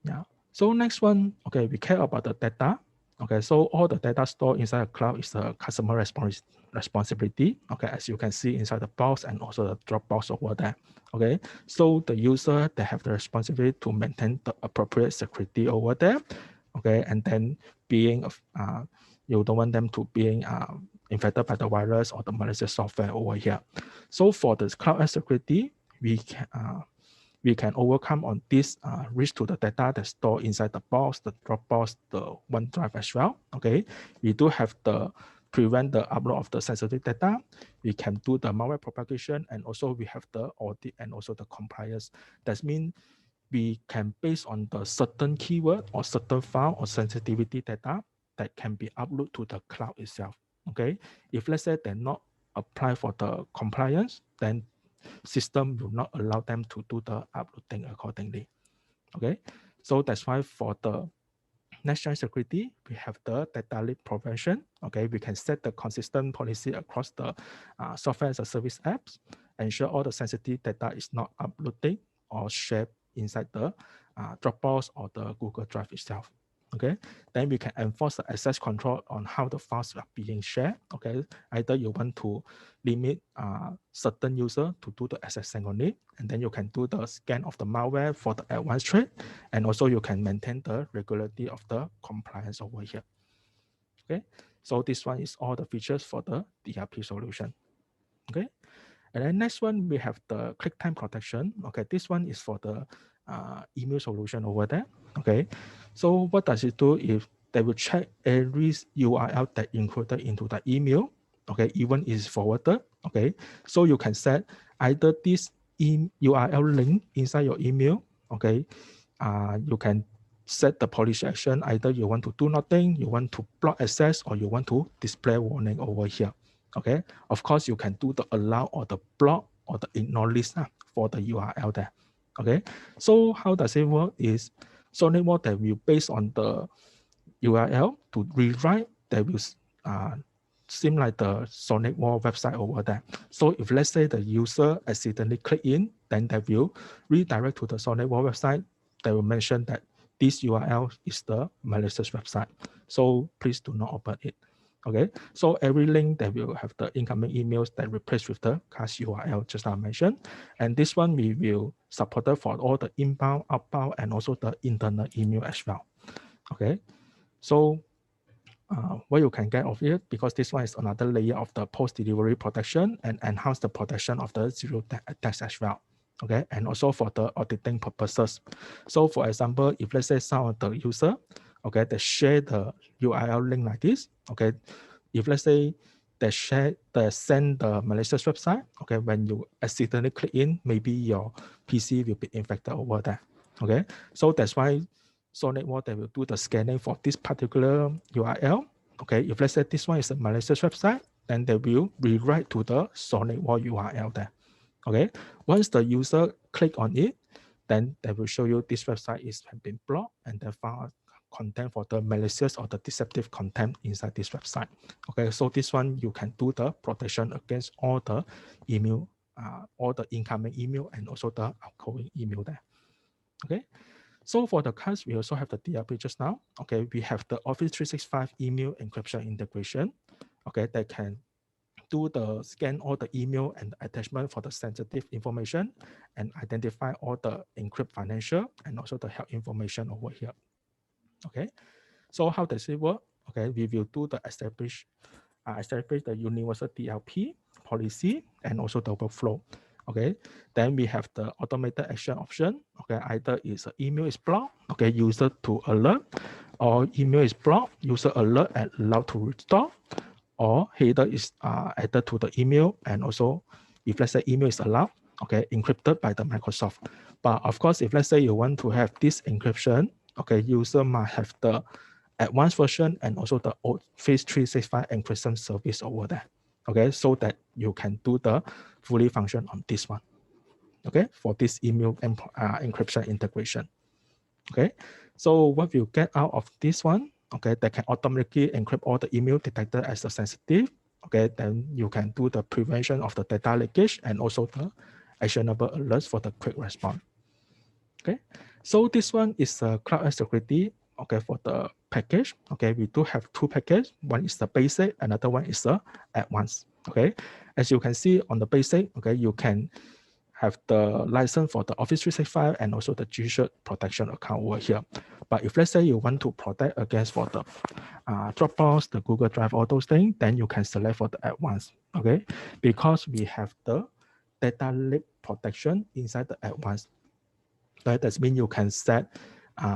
Yeah. So next one, okay, we care about the data. Okay, so all the data stored inside the cloud is the customer responsibility. Okay, as you can see inside the box and also the Dropbox over there. Okay, so the user, they have the responsibility to maintain the appropriate security over there. Okay, and then being you don't want them to being infected by the virus or the malicious software over here. So for the cloud security, we can overcome on this risk to the data that's stored inside the box, the Dropbox, the OneDrive as well. Okay, we do have the prevent the upload of the sensitive data. We can do the malware propagation, and also we have the audit and also the compliance. That means we can base on the certain keyword or certain file or sensitivity data that can be uploaded to the cloud itself. Okay, if let's say they're not apply for the compliance, then system will not allow them to do the uploading accordingly. Okay, so that's why for the next gen security, we have the data leak prevention. Okay, we can set the consistent policy across the software as a service apps, ensure all the sensitive data is not uploaded or shared inside the Dropbox or the Google Drive itself. Okay, then we can enforce the access control on how the files are being shared. Okay, either you want to limit certain user to do the accessing on it, and then you can do the scan of the malware for the advanced threat, and also you can maintain the regularity of the compliance over here. Okay, so this one is all the features for the DRP solution. Okay, and then next one we have the click time protection. Okay, this one is for the email solution over there. Okay, so what does it do? If they will check every URL that included into the email, okay, even is forwarded. Okay, so you can set either this URL link inside your email. Okay, you can set the policy action. Either you want to do nothing, you want to block access, or you want to display warning over here. Okay, of course you can do the allow or the block or the ignore list for the URL there. Okay, so how does it work is Sonicwall that will based on the URL to rewrite that will seem like the Sonicwall website over there. So if let's say the user accidentally click in, then they will redirect to the Sonicwall website. They will mention that this URL is the malicious website. So please do not open it. Okay, so every link that will have the incoming emails that replace with the CAS URL just I mentioned. And this one we will support for all the inbound, outbound, and also the internal email as well. Okay, so what you can get of it, because this one is another layer of the post-delivery protection and enhance the protection of the zero attacks as well. Okay, and also for the auditing purposes. So for example, if let's say some of the user, okay, they share the URL link like this, okay, if let's say they send the malicious website, okay, when you accidentally click in, maybe your PC will be infected over there. Okay, so that's why Sonicwall they will do the scanning for this particular URL. Okay, if let's say this one is a malicious website, then they will rewrite to the Sonicwall URL there. Okay, once the user click on it, then they will show you this website is have been blocked and they found content for the malicious or the deceptive content inside this website. Okay, so this one you can do the protection against all the email, all the incoming email and also the outgoing email there. Okay, so for the CAS, we also have the DRP just now. Okay, we have the Office 365 email encryption integration. Okay, that can do the scan all the email and attachment for the sensitive information and identify all the encrypt financial and also the health information over here. Okay, so how does it work? Okay, we will do the establish the universal DLP policy and also the workflow. Okay, then we have the automated action option. Okay, either is email is blocked, okay, user to alert, or email is blocked, user alert and allowed to restore, or header is added to the email, and also if let's say email is allowed, okay, encrypted by the Microsoft. But of course, if let's say you want to have this encryption, okay, user might have the advanced version and also the Office 365 encryption service over there. Okay, so that you can do the fully function on this one. Okay, for this email encryption integration. Okay, so what you get out of this one? Okay, that can automatically encrypt all the email detected as a sensitive. Okay, then you can do the prevention of the data leakage and also the actionable alerts for the quick response. Okay, so this one is a cloud security. Okay, for the package. Okay, we do have two packages. One is the basic, another one is the advanced. Okay, as you can see on the basic, okay, you can have the license for the Office 365 and also the G-Shirt protection account over here. But if let's say you want to protect against for the Dropbox, the Google Drive, all those things, then you can select for the advanced. Okay, because we have the data leak protection inside the advanced. That does mean you can set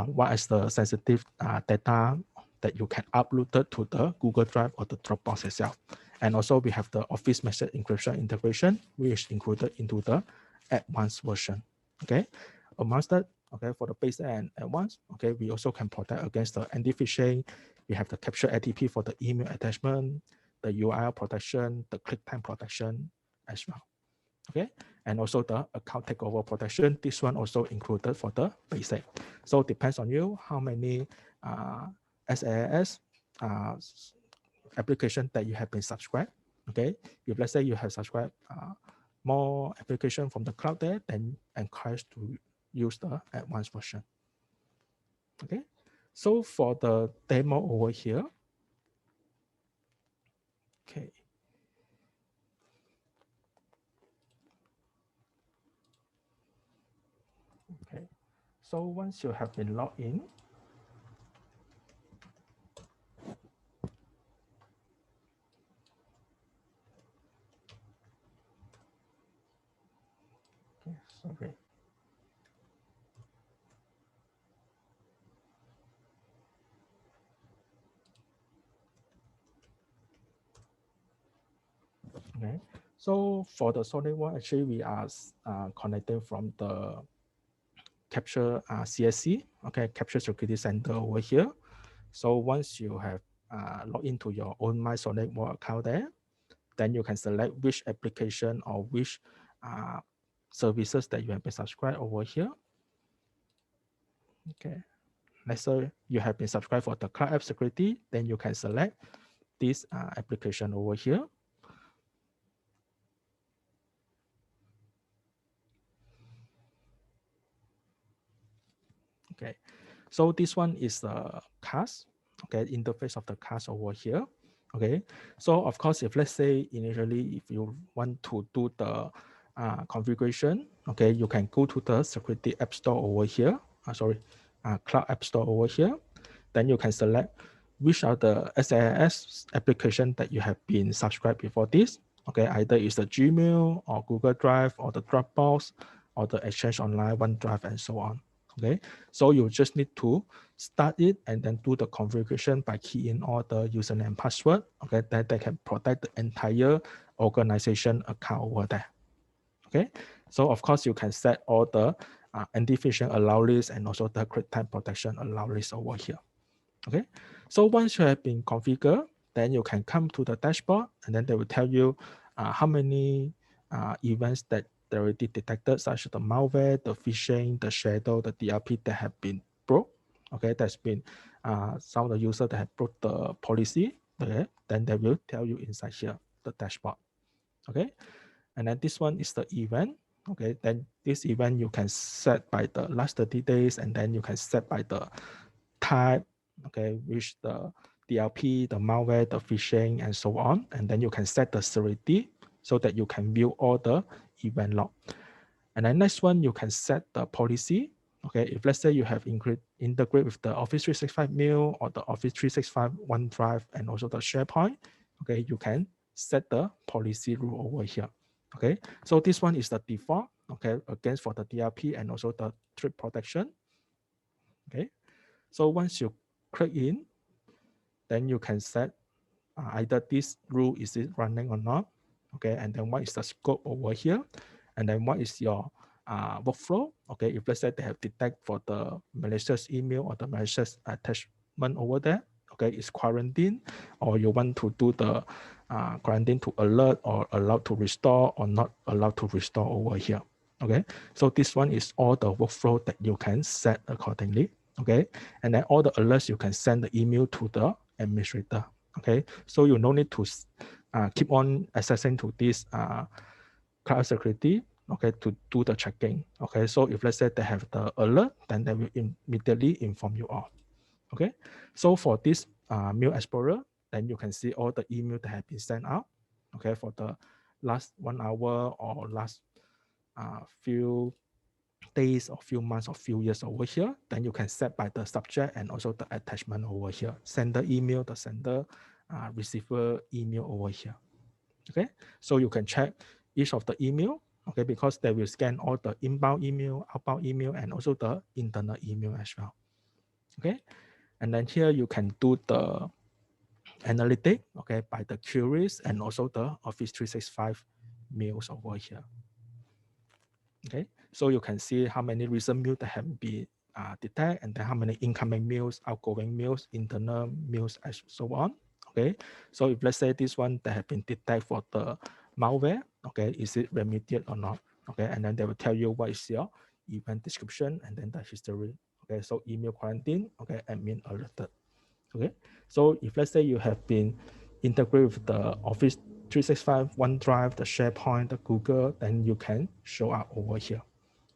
what is the sensitive data that you can upload it to the Google Drive or the Dropbox itself. And also we have the Office message encryption integration, which is included into the advanced version. Okay, amongst that, okay, for the basic and advanced, okay, we also can protect against the anti-phishing. We have the capture ATP for the email attachment, the URL protection, the click time protection as well. Okay, and also the account takeover protection. This one also included for the basic. So depends on you how many SaaS application that you have been subscribed. Okay, if let's say you have subscribed more application from the cloud there, then encourage to use the advanced version. Okay, so for the demo over here, okay. Okay, so once you have been logged in, okay, sorry. Okay, so for the Sonicwall, actually we are connecting from the Capture CSC, okay, Capture Security Center over here. So once you have logged into your own My Sonicwall account there, then you can select which application or which services that you have been subscribed over here. Okay, let's say you have been subscribed for the Cloud App Security, then you can select this application over here. Okay, so this one is the CAS, okay, interface of the CAS over here. Okay, so of course, if let's say initially, if you want to do the configuration, okay, you can go to the Security App Store over here. Cloud App Store over here. Then you can select which are the SaaS application that you have been subscribed before this. Okay, either it's the Gmail or Google Drive or the Dropbox or the Exchange Online, OneDrive, and so on. Okay, so you just need to start it and then do the configuration by key in all the username and password. Okay, that they can protect the entire organization account over there. Okay, so of course you can set all the anti-phishing allow list and also the quick time protection allow list over here. Okay, so once you have been configured, then you can come to the dashboard and then they will tell you how many events that already detected, such as the malware, the phishing, the shadow, the DLP that have been broke. Okay, that's been some of the users that have broke the policy. Okay, then they will tell you inside here the dashboard. Okay, and then this one is the event. Okay, then this event you can set by the last 30 days, and then you can set by the type, okay, which the DLP, the malware, the phishing, and so on. And then you can set the severity so that you can view all the event log. And then next one, you can set the policy. Okay, if let's say you have integrate with the Office 365 Mail or the Office 365 OneDrive and also the SharePoint, okay, you can set the policy rule over here. Okay, so this one is the default, okay, against for the DLP and also the threat protection. Okay, so once you click in, then you can set either this rule is it running or not. Okay, and then what is the scope over here, and then what is your workflow. Okay, if let's say they have detect for the malicious email or the malicious attachment over there, okay, it's quarantine, or you want to do the quarantine to alert or allowed to restore or not allowed to restore over here. Okay, so this one is all the workflow that you can set accordingly. Okay, and then all the alerts you can send the email to the administrator. Okay, so you no need to keep on accessing to this cloud security, okay, to do the checking. Okay, so if let's say they have the alert, then they will immediately inform you all. Okay, so for this Mail Explorer, then you can see all the email that have been sent out. Okay, for the last 1 hour or last few days or few months or few years over here, then you can set by the subject and also the attachment over here. Sender email, the sender, receiver email over here. Okay, so you can check each of the email, okay, because they will scan all the inbound email, outbound email, and also the internal email as well. Okay, and then here you can do the analytic, okay, by the queries and also the Office 365 mails over here. Okay, so you can see how many recent mails that have been detected, and then how many incoming mails, outgoing mails, internal mails, and so on. Okay, so if let's say this one that have been detected for the malware, okay, is it remediated or not? Okay, and then they will tell you what is your event description and then the history. Okay, so email quarantine, okay, admin alerted. Okay, so if let's say you have been integrated with the Office 365, OneDrive, the SharePoint, the Google, then you can show up over here.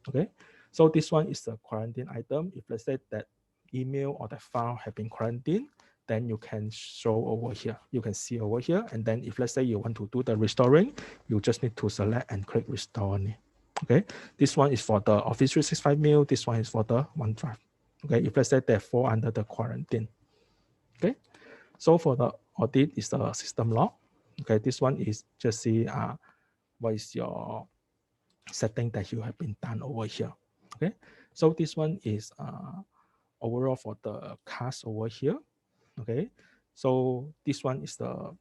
Okay, so this one is the quarantine item. If let's say that email or the file have been quarantined, then you can show over here. You can see over here. And then if let's say you want to do the restoring, you just need to select and click restore. Okay, this one is for the Office 365 mail. This one is for the OneDrive. Okay, if let's say they fall under the quarantine. Okay, so for the audit is the system log. Okay, this one is just see what is your setting that you have been done over here. Okay, so this one is overall for the CAS over here. Okay, so this one is the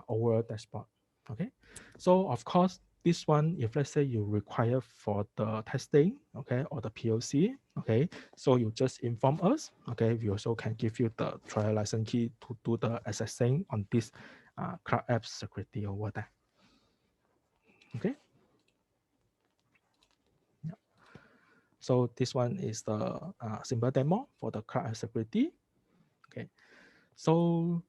overall dashboard. Okay, so of course this one, if let's say you require for the testing, okay, or the POC, okay, so you just inform us. Okay, we also can give you the trial license key to do the accessing on this cloud app security over there. Okay. Yeah. So this one is the simple demo for the cloud app security. Okay, so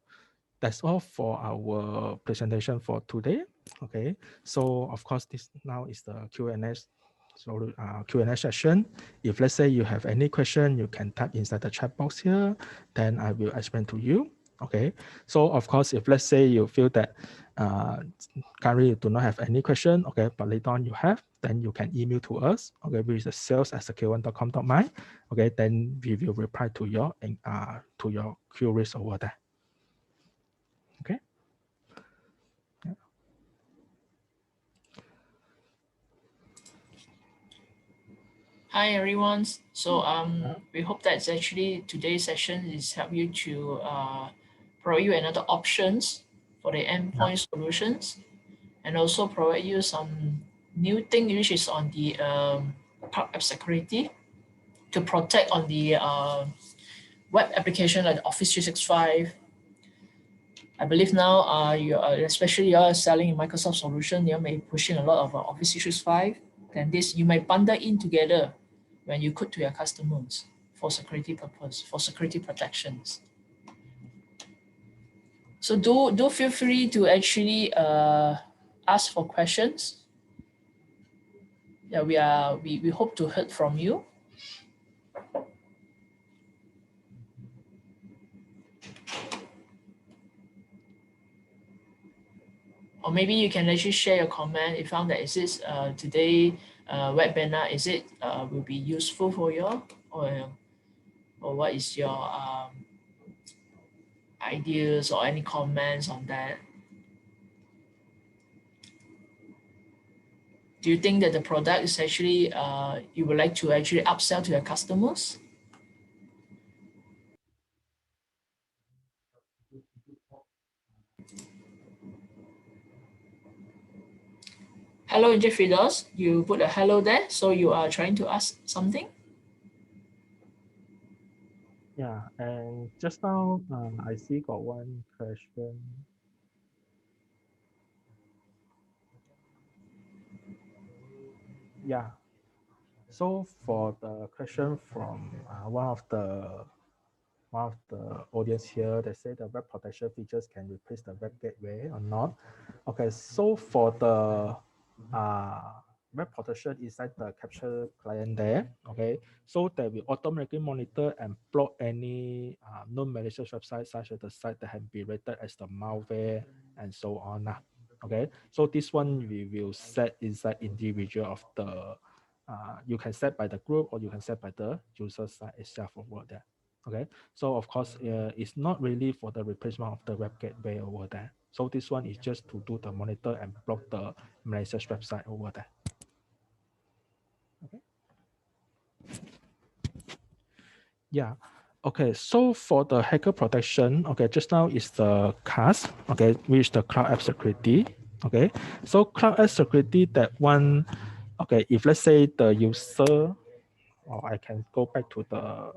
that's all for our presentation for today. Okay, so of course this now is the Q&A. So Q&A session. If let's say you have any question, you can type inside the chat box here, then I will explain to you. Okay, so of course, if let's say you feel that currently you do not have any question, okay, but later on you have, then you can email to us, okay, which is sales@secure1.com.my. Okay, then we will reply to your queries over there. Okay. Yeah. Hi everyone. So we hope that actually today's session is help you to provide you another options for the endpoint solutions, and also provide you some new thing which is on the cloud app security to protect on the web application like Office 365. I believe now you are, especially you are selling Microsoft solution, you may be pushing a lot of Office 365. then this you might bundle in together when you quote to your customers for security purpose, for security protections. So do feel free to actually ask for questions. Yeah, we hope to hear from you. Or maybe you can actually share your comment. You found that is this today webinar, is it will be useful for you, or what is your ideas or any comments on that? Do you think that the product is actually you would like to actually upsell to your customers? Hello, Jeffrey Doss. You put a hello there, so you are trying to ask something? Yeah, and just now I see got one question. Yeah, so for the question from one of the audience here, they say the web protection features can replace the web gateway or not. Okay, so for the uh, web protection inside the capture client there, okay, so they will automatically monitor and block any non-malicious websites such as the site that have been rated as the malware and so on. Okay, so this one we will set inside individual of the you can set by the group or you can set by the user side itself over there. Okay, so of course it's not really for the replacement of the web gateway over there. So this one is just to do the monitor and block the malicious website over there. Okay. Yeah. Okay, so for the hacker protection, okay, just now is the CAS, okay, which is the cloud app security. Okay, so cloud app security, that one, okay, if let's say the user, or I can go back to the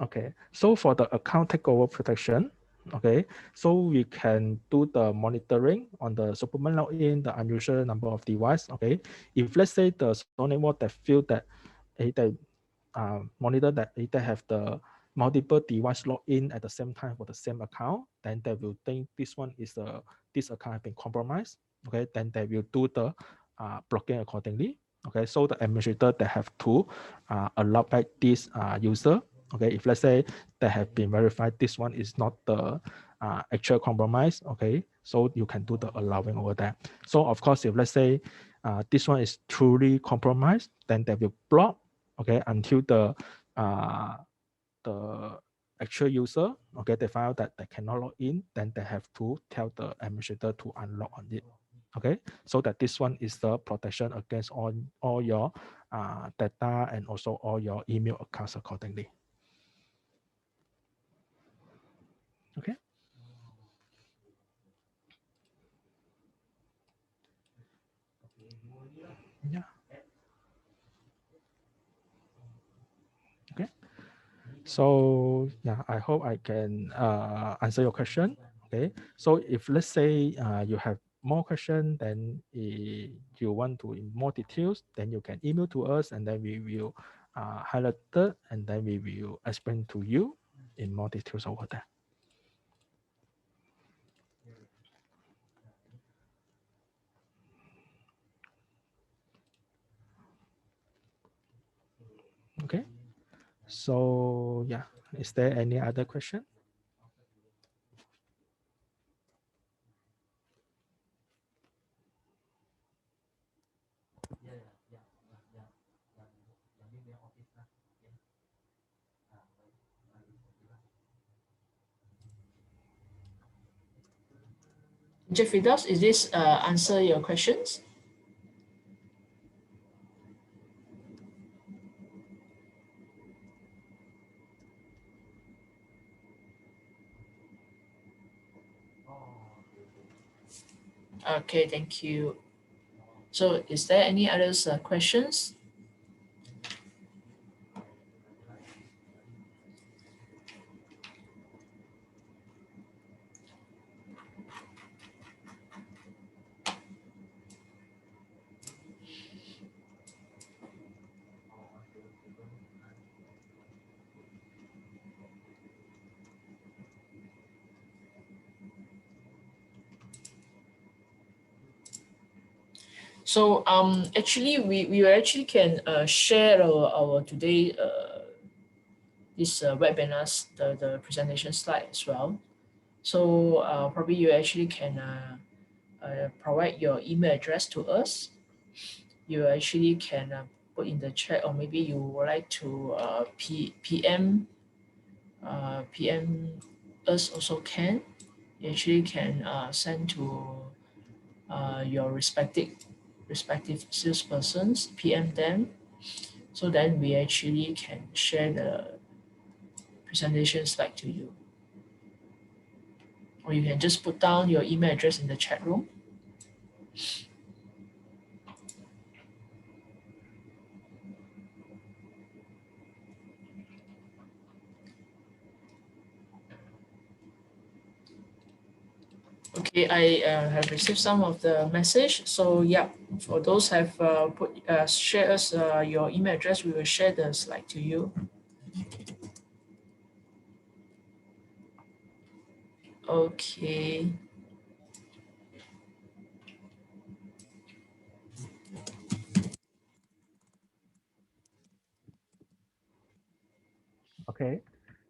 okay, so for the account takeover protection, okay, so we can do the monitoring on the Superman login, the unusual number of device. Okay, if let's say the Sonicwall that feel that they monitor that they have the multiple device login at the same time for the same account, then they will think this one is this account has been compromised. Okay, then they will do the blocking accordingly. Okay, so the administrator they have to allow back this user. Okay, if let's say they have been verified, this one is not the actual compromise. Okay, so you can do the allowing over there. So of course, if let's say this one is truly compromised, then they will block. Okay, until the actual user, okay, they find out that they cannot log in, then they have to tell the administrator to unlock on it. Okay, so that this one is the protection against all your data and also all your email accounts accordingly. Okay. Yeah. Okay. So yeah, I hope I can answer your question. Okay. So if let's say you have more question, then you want to in more details, then you can email to us, and then we will highlight it, and then we will explain to you in more details over there. Okay. So yeah, is there any other question? Jeffrey Doss, is this answer your questions? Okay, thank you. So is there any other questions? So actually we actually can share our today this webinars the presentation slide as well. So probably you actually can provide your email address to us. You actually can put in the chat, or maybe you would like to PM us also can. You actually can send to your respective salespersons, PM them, so then we actually can share the presentation slide to you. Or you can just put down your email address in the chat room. Okay, I have received some of the message. So yeah, for those have share us your email address, we will share the slide to you. Okay. Okay.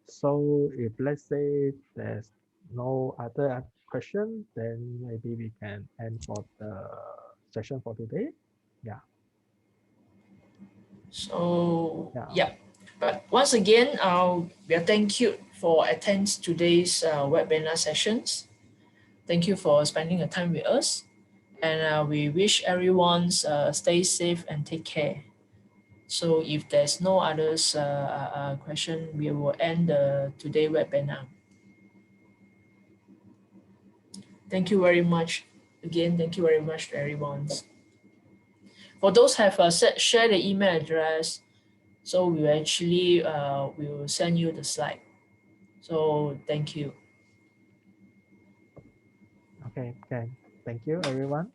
So if let's say there's no other question, then maybe we can end for the session for today. Yeah. So Yeah. yeah, but once again, we are thank you for attending today's webinar sessions. Thank you for spending the time with us, and we wish everyone stay safe and take care. So if there's no others question, we will end the today webinar. Thank you very much. Again, thank you very much to everyone. For those have share the email address, so we actually will send you the slide. So thank you. Okay. Okay. Thank you, everyone.